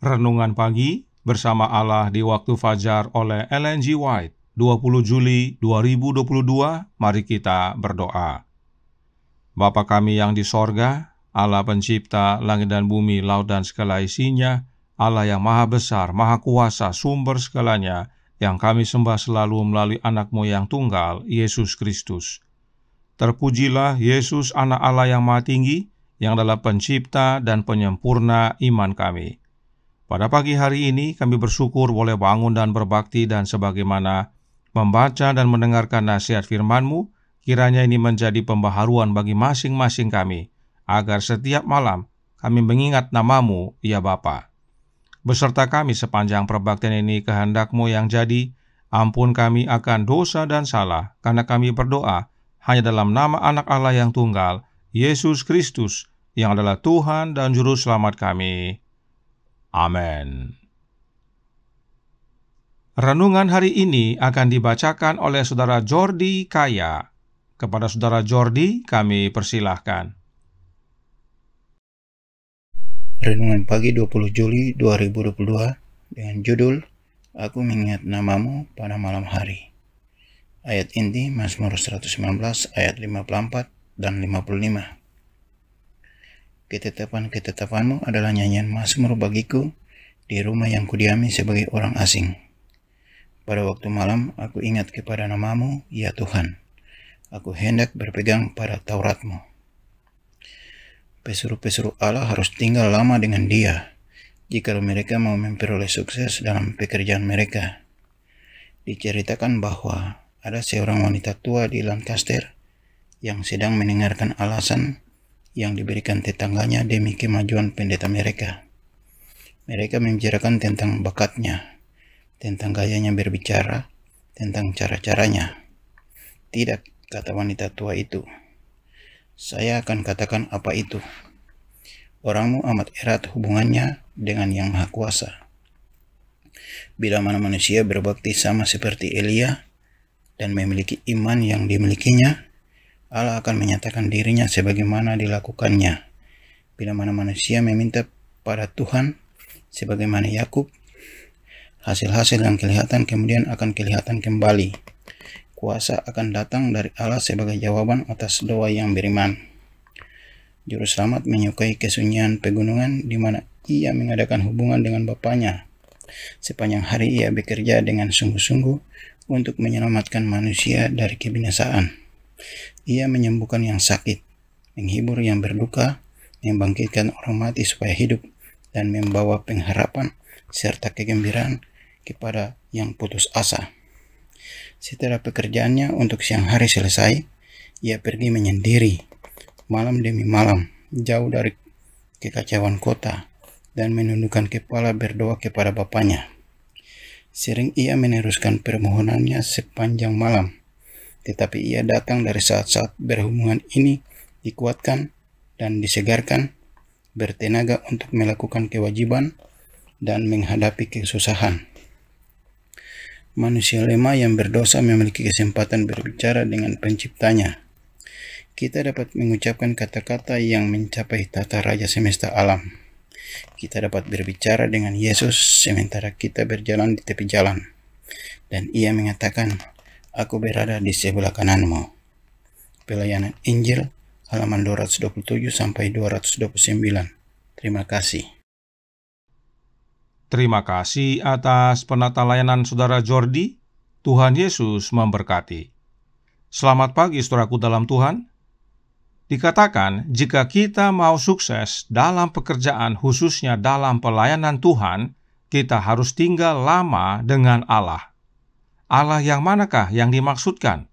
Renungan Pagi bersama Allah di Waktu Fajar oleh Ellen G. White, 20 Juli 2022. Mari kita berdoa. Bapa kami yang di sorga, Allah pencipta langit dan bumi, laut dan segala isinya, Allah yang maha besar, maha kuasa, sumber segalanya, yang kami sembah selalu melalui anak-Mu yang tunggal, Yesus Kristus. Terpujilah Yesus, anak Allah yang maha tinggi, yang adalah pencipta dan penyempurna iman kami. Pada pagi hari ini kami bersyukur boleh bangun dan berbakti, dan sebagaimana membaca dan mendengarkan nasihat firman-Mu, kiranya ini menjadi pembaharuan bagi masing-masing kami, agar setiap malam kami mengingat nama-Mu, ya Bapa. Beserta kami sepanjang perbaktian ini kehendak-Mu yang jadi, ampun kami akan dosa dan salah, karena kami berdoa hanya dalam nama anak Allah yang tunggal, Yesus Kristus, yang adalah Tuhan dan Juru Selamat kami. Amin. Renungan hari ini akan dibacakan oleh Saudara Jordi Kaya. Kepada Saudara Jordi, kami persilahkan. Renungan pagi 20 Juli 2022 dengan judul Aku mengingat namamu pada malam hari. Ayat inti Mazmur 119 ayat 54 dan 55. Ketetapan-ketetapanmu adalah nyanyian mazmur bagiku di rumah yang kudiami sebagai orang asing. Pada waktu malam aku ingat kepada namamu, ya Tuhan. Aku hendak berpegang pada Tauratmu. Pesuruh-pesuruh Allah harus tinggal lama dengan Dia, jika mereka mau memperoleh sukses dalam pekerjaan mereka. Diceritakan bahwa ada seorang wanita tua di Lancaster yang sedang mendengarkan alasan yang diberikan tetangganya demi kemajuan pendeta mereka. Mereka membicarakan tentang bakatnya, tentang gayanya berbicara, tentang cara-caranya. Tidak, kata wanita tua itu. Saya akan katakan apa itu. Orangmu amat erat hubungannya dengan Yang Maha Kuasa. Bila mana manusia berbakti sama seperti Elia dan memiliki iman yang dimilikinya, Allah akan menyatakan dirinya sebagaimana dilakukannya. Bila mana manusia meminta pada Tuhan, sebagaimana Yakub, hasil-hasil yang kelihatan kemudian akan kelihatan kembali. Kuasa akan datang dari Allah sebagai jawaban atas doa yang beriman. Juru Selamat menyukai kesunyian pegunungan di mana ia mengadakan hubungan dengan Bapanya. Sepanjang hari ia bekerja dengan sungguh-sungguh untuk menyelamatkan manusia dari kebinasaan. Ia menyembuhkan yang sakit, menghibur yang berduka, membangkitkan orang mati supaya hidup, dan membawa pengharapan serta kegembiraan kepada yang putus asa. Setelah pekerjaannya untuk siang hari selesai, ia pergi menyendiri, malam demi malam, jauh dari kekacauan kota, dan menundukkan kepala berdoa kepada Bapanya. Sering ia meneruskan permohonannya sepanjang malam, tetapi ia datang dari saat-saat berhubungan ini dikuatkan dan disegarkan, bertenaga untuk melakukan kewajiban dan menghadapi kesusahan. Manusia lemah yang berdosa memiliki kesempatan berbicara dengan penciptanya. Kita dapat mengucapkan kata-kata yang mencapai tata raja semesta alam. Kita dapat berbicara dengan Yesus sementara kita berjalan di tepi jalan. Dan ia mengatakan, Aku berada di sebelah kananmu. Pelayanan Injil, halaman 227-229. Terima kasih. Terima kasih atas penata layanan Saudara Jordi. Tuhan Yesus memberkati. Selamat pagi saudaraku dalam Tuhan. Dikatakan, jika kita mau sukses dalam pekerjaan, khususnya dalam pelayanan Tuhan, kita harus tinggal lama dengan Allah. Allah yang manakah yang dimaksudkan?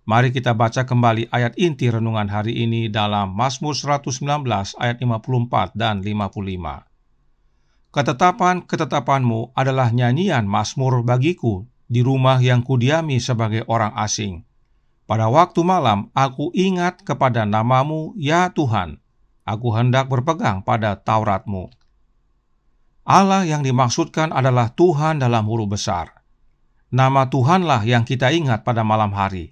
Mari kita baca kembali ayat inti renungan hari ini dalam Mazmur 119 ayat 54 dan 55. Ketetapan-ketetapanmu adalah nyanyian mazmur bagiku di rumah yang kudiami sebagai orang asing. Pada waktu malam aku ingat kepada namamu, ya Tuhan. Aku hendak berpegang pada Tauratmu. Allah yang dimaksudkan adalah Tuhan dalam huruf besar. Nama Tuhanlah yang kita ingat pada malam hari.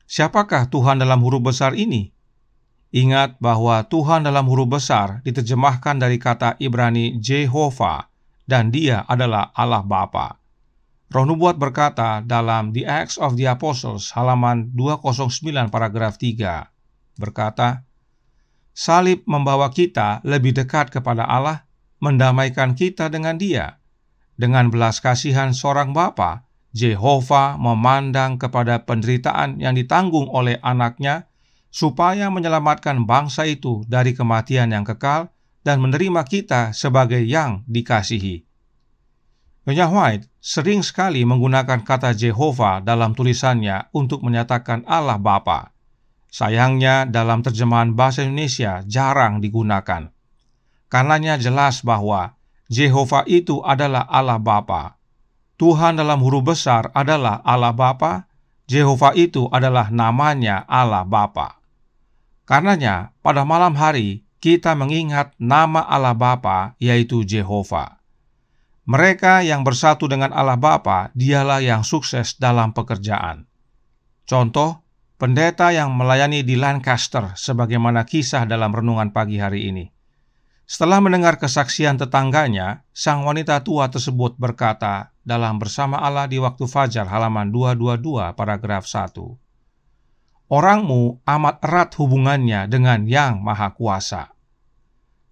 Siapakah Tuhan dalam huruf besar ini? Ingat bahwa Tuhan dalam huruf besar diterjemahkan dari kata Ibrani Jehovah dan Dia adalah Allah Bapa. Roh Nubuat berkata dalam The Acts of the Apostles halaman 209 paragraf 3, berkata, salib membawa kita lebih dekat kepada Allah, mendamaikan kita dengan Dia. Dengan belas kasihan seorang Bapa, Yehova memandang kepada penderitaan yang ditanggung oleh anaknya, supaya menyelamatkan bangsa itu dari kematian yang kekal dan menerima kita sebagai yang dikasihi. Nyonya White sering sekali menggunakan kata Yehova dalam tulisannya untuk menyatakan Allah Bapa. Sayangnya dalam terjemahan bahasa Indonesia jarang digunakan. Karenanya jelas bahwa Yehova itu adalah Allah Bapa. Tuhan dalam huruf besar adalah Allah Bapa. Yehova itu adalah namanya Allah Bapa. Karenanya pada malam hari kita mengingat nama Allah Bapa, yaitu Yehova. Mereka yang bersatu dengan Allah Bapa, dialah yang sukses dalam pekerjaan. Contoh, pendeta yang melayani di Lancaster sebagaimana kisah dalam renungan pagi hari ini. Setelah mendengar kesaksian tetangganya, sang wanita tua tersebut berkata dalam Bersama Allah di Waktu Fajar halaman 222 paragraf 1. Orangmu amat erat hubungannya dengan Yang Maha Kuasa.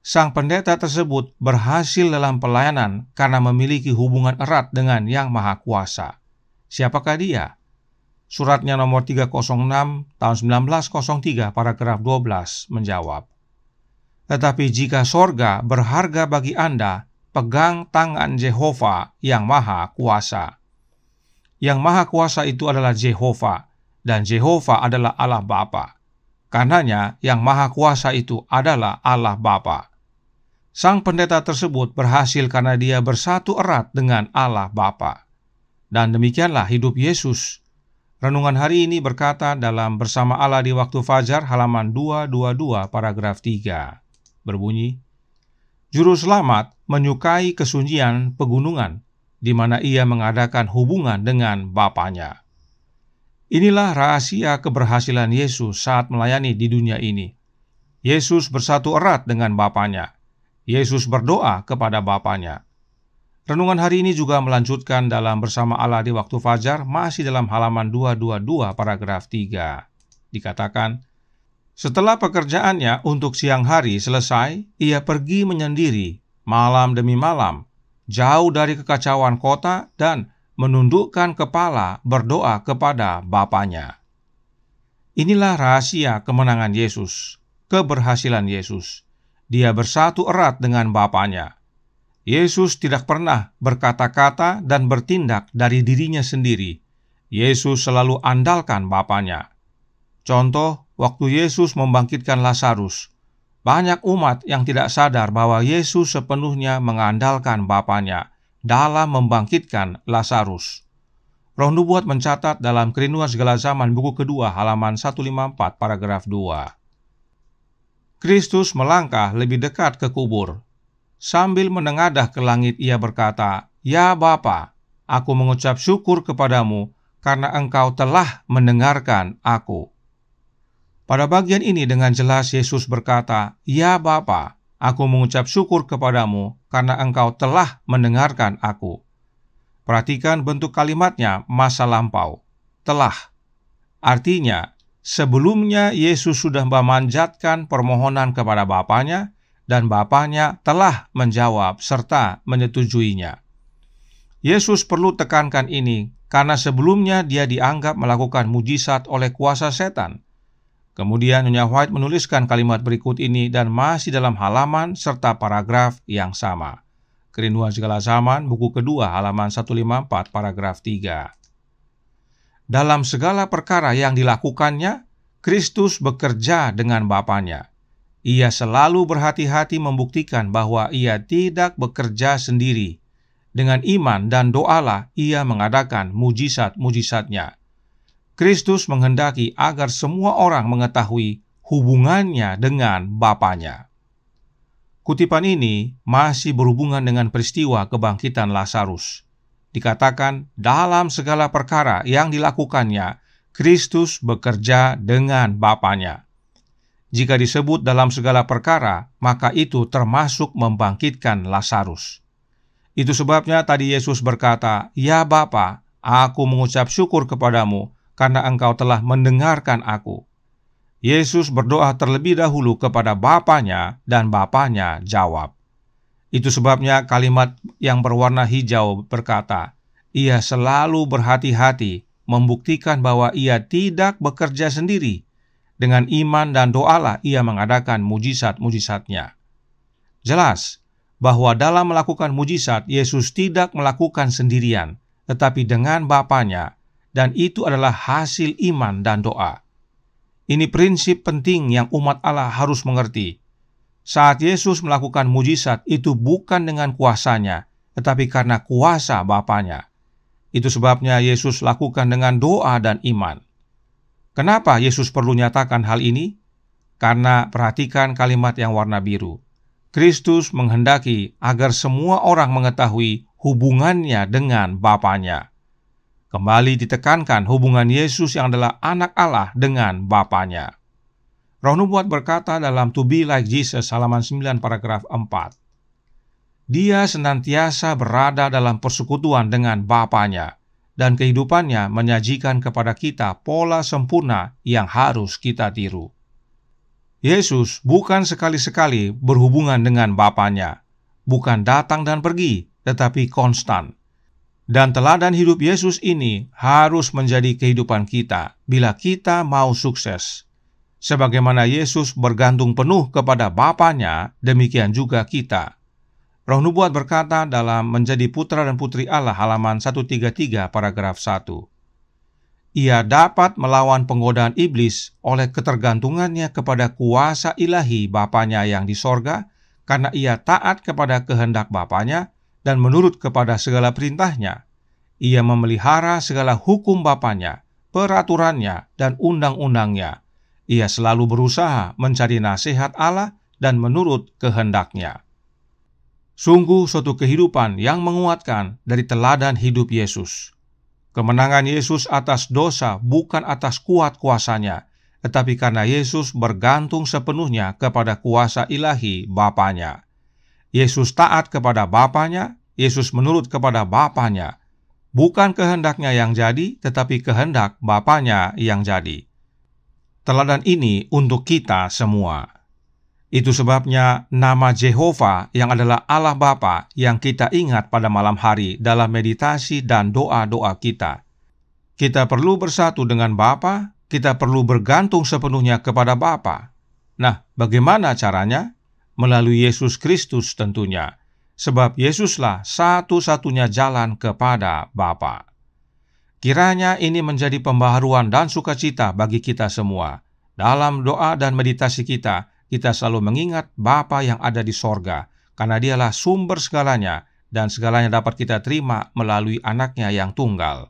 Sang pendeta tersebut berhasil dalam pelayanan karena memiliki hubungan erat dengan Yang Maha Kuasa. Siapakah dia? Suratnya nomor 306 tahun 1903 paragraf 12 menjawab. Tetapi jika sorga berharga bagi Anda, pegang tangan Yehova yang Maha Kuasa. Yang Maha Kuasa itu adalah Yehova, dan Yehova adalah Allah Bapa. Karenanya yang Maha Kuasa itu adalah Allah Bapa. Sang pendeta tersebut berhasil karena dia bersatu erat dengan Allah Bapa. Dan demikianlah hidup Yesus. Renungan hari ini berkata dalam Bersama Allah di Waktu Fajar halaman 222 paragraf 3. Berbunyi, Juru Selamat menyukai kesunyian pegunungan, di mana ia mengadakan hubungan dengan Bapanya. Inilah rahasia keberhasilan Yesus saat melayani di dunia ini. Yesus bersatu erat dengan Bapanya. Yesus berdoa kepada Bapanya. Renungan hari ini juga melanjutkan dalam Bersama Allah di Waktu Fajar, masih dalam halaman 222 paragraf 3. Dikatakan, setelah pekerjaannya untuk siang hari selesai, ia pergi menyendiri, malam demi malam, jauh dari kekacauan kota dan menundukkan kepala berdoa kepada Bapanya. Inilah rahasia kemenangan Yesus, keberhasilan Yesus. Dia bersatu erat dengan Bapanya. Yesus tidak pernah berkata-kata dan bertindak dari dirinya sendiri. Yesus selalu andalkan Bapanya. Contoh, waktu Yesus membangkitkan Lazarus, banyak umat yang tidak sadar bahwa Yesus sepenuhnya mengandalkan Bapanya dalam membangkitkan Lazarus. Roh Nubuat mencatat dalam Kerinduan Segala Zaman buku kedua halaman 154 paragraf 2. Kristus melangkah lebih dekat ke kubur. Sambil menengadah ke langit ia berkata, Ya Bapa, aku mengucap syukur kepadamu karena Engkau telah mendengarkan aku. Pada bagian ini dengan jelas Yesus berkata, Ya Bapa, aku mengucap syukur kepadamu karena Engkau telah mendengarkan aku. Perhatikan bentuk kalimatnya masa lampau, telah. Artinya, sebelumnya Yesus sudah memanjatkan permohonan kepada Bapanya, dan Bapanya telah menjawab serta menyetujuinya. Yesus perlu tekankan ini karena sebelumnya dia dianggap melakukan mujizat oleh kuasa setan. Kemudian Nyonya White menuliskan kalimat berikut ini dan masih dalam halaman serta paragraf yang sama. Kerinduan Segala Zaman, buku kedua, halaman 154, paragraf 3. Dalam segala perkara yang dilakukannya, Kristus bekerja dengan Bapanya. Ia selalu berhati-hati membuktikan bahwa ia tidak bekerja sendiri. Dengan iman dan doalah ia mengadakan mujizat-mujizatnya. Kristus menghendaki agar semua orang mengetahui hubungannya dengan Bapanya. Kutipan ini masih berhubungan dengan peristiwa kebangkitan Lazarus. Dikatakan dalam segala perkara yang dilakukannya, Kristus bekerja dengan Bapanya. Jika disebut dalam segala perkara, maka itu termasuk membangkitkan Lazarus. Itu sebabnya tadi Yesus berkata, "Ya Bapa, aku mengucap syukur kepadamu karena Engkau telah mendengarkan aku." Yesus berdoa terlebih dahulu kepada Bapanya dan Bapanya jawab. Itu sebabnya kalimat yang berwarna hijau berkata, "Ia selalu berhati-hati membuktikan bahwa ia tidak bekerja sendiri. Dengan iman dan doalah ia mengadakan mujizat-mujizatnya." Jelas bahwa dalam melakukan mujizat, Yesus tidak melakukan sendirian, tetapi dengan Bapanya, dan itu adalah hasil iman dan doa. Ini prinsip penting yang umat Allah harus mengerti. Saat Yesus melakukan mujizat, itu bukan dengan kuasanya, tetapi karena kuasa Bapanya. Itu sebabnya Yesus lakukan dengan doa dan iman. Kenapa Yesus perlu nyatakan hal ini? Karena perhatikan kalimat yang warna biru. Kristus menghendaki agar semua orang mengetahui hubungannya dengan Bapanya. Kembali ditekankan hubungan Yesus yang adalah anak Allah dengan Bapanya. Roh Nubuat berkata dalam To Be Like Jesus halaman 9 paragraf 4. Dia senantiasa berada dalam persekutuan dengan Bapanya, dan kehidupannya menyajikan kepada kita pola sempurna yang harus kita tiru. Yesus bukan sekali-sekali berhubungan dengan Bapanya, bukan datang dan pergi, tetapi konstan. Dan teladan hidup Yesus ini harus menjadi kehidupan kita bila kita mau sukses. Sebagaimana Yesus bergantung penuh kepada Bapanya, demikian juga kita. Roh Nubuat berkata dalam Menjadi Putra dan Putri Allah halaman 133 paragraf 1. Ia dapat melawan penggodaan iblis oleh ketergantungannya kepada kuasa ilahi Bapanya yang di sorga, karena ia taat kepada kehendak Bapanya dan menurut kepada segala perintahnya. Ia memelihara segala hukum Bapanya, peraturannya, dan undang-undangnya. Ia selalu berusaha mencari nasihat Allah dan menurut kehendaknya. Sungguh suatu kehidupan yang menguatkan dari teladan hidup Yesus. Kemenangan Yesus atas dosa bukan atas kuat kuasanya, tetapi karena Yesus bergantung sepenuhnya kepada kuasa ilahi Bapanya. Yesus taat kepada Bapanya, Yesus menurut kepada Bapanya. Bukan kehendaknya yang jadi, tetapi kehendak Bapanya yang jadi. Teladan ini untuk kita semua. Itu sebabnya nama Jehovah yang adalah Allah Bapa yang kita ingat pada malam hari dalam meditasi dan doa-doa kita. Kita perlu bersatu dengan Bapa, kita perlu bergantung sepenuhnya kepada Bapa. Nah, bagaimana caranya? Melalui Yesus Kristus tentunya. Sebab Yesuslah satu-satunya jalan kepada Bapa. Kiranya ini menjadi pembaharuan dan sukacita bagi kita semua. Dalam doa dan meditasi kita selalu mengingat Bapa yang ada di sorga, karena Dialah sumber segalanya, dan segalanya dapat kita terima melalui Anaknya yang tunggal.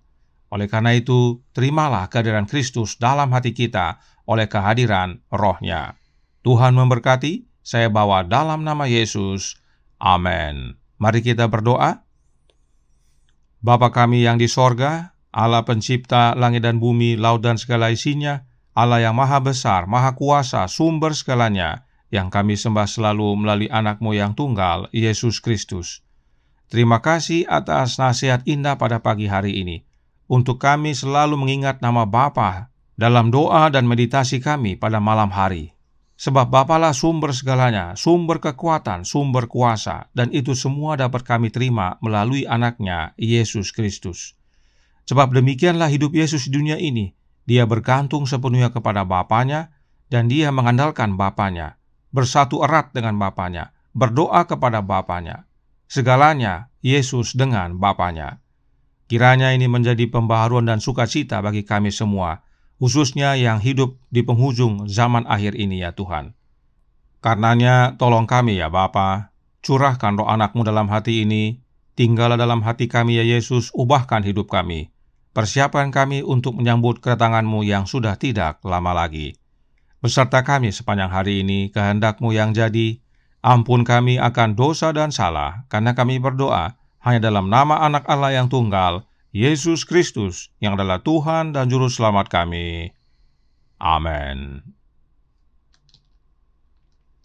Oleh karena itu, terimalah kehadiran Kristus dalam hati kita oleh kehadiran Roh-Nya. Tuhan memberkati, saya bawa dalam nama Yesus. Amin. Mari kita berdoa. Bapa kami yang di sorga, Allah pencipta langit dan bumi, laut dan segala isinya, Allah yang maha besar, maha kuasa, sumber segalanya, yang kami sembah selalu melalui anak-Mu yang tunggal, Yesus Kristus. Terima kasih atas nasihat indah pada pagi hari ini. Untuk kami selalu mengingat nama Bapa dalam doa dan meditasi kami pada malam hari. Sebab Bapalah sumber segalanya, sumber kekuatan, sumber kuasa, dan itu semua dapat kami terima melalui Anaknya, Yesus Kristus. Sebab demikianlah hidup Yesus di dunia ini. Dia bergantung sepenuhnya kepada Bapanya, dan Dia mengandalkan Bapanya, bersatu erat dengan Bapanya, berdoa kepada Bapanya. Segalanya Yesus dengan Bapanya. Kiranya ini menjadi pembaharuan dan sukacita bagi kami semua, khususnya yang hidup di penghujung zaman akhir ini ya Tuhan. Karenanya tolong kami ya Bapa, curahkan roh anak-Mu dalam hati ini, tinggallah dalam hati kami ya Yesus, ubahkan hidup kami. Persiapkan kami untuk menyambut kedatangan-Mu yang sudah tidak lama lagi. Beserta kami sepanjang hari ini, kehendak-Mu yang jadi, ampun kami akan dosa dan salah, karena kami berdoa hanya dalam nama Anak Allah yang tunggal, Yesus Kristus, yang adalah Tuhan dan Juru Selamat kami. Amin.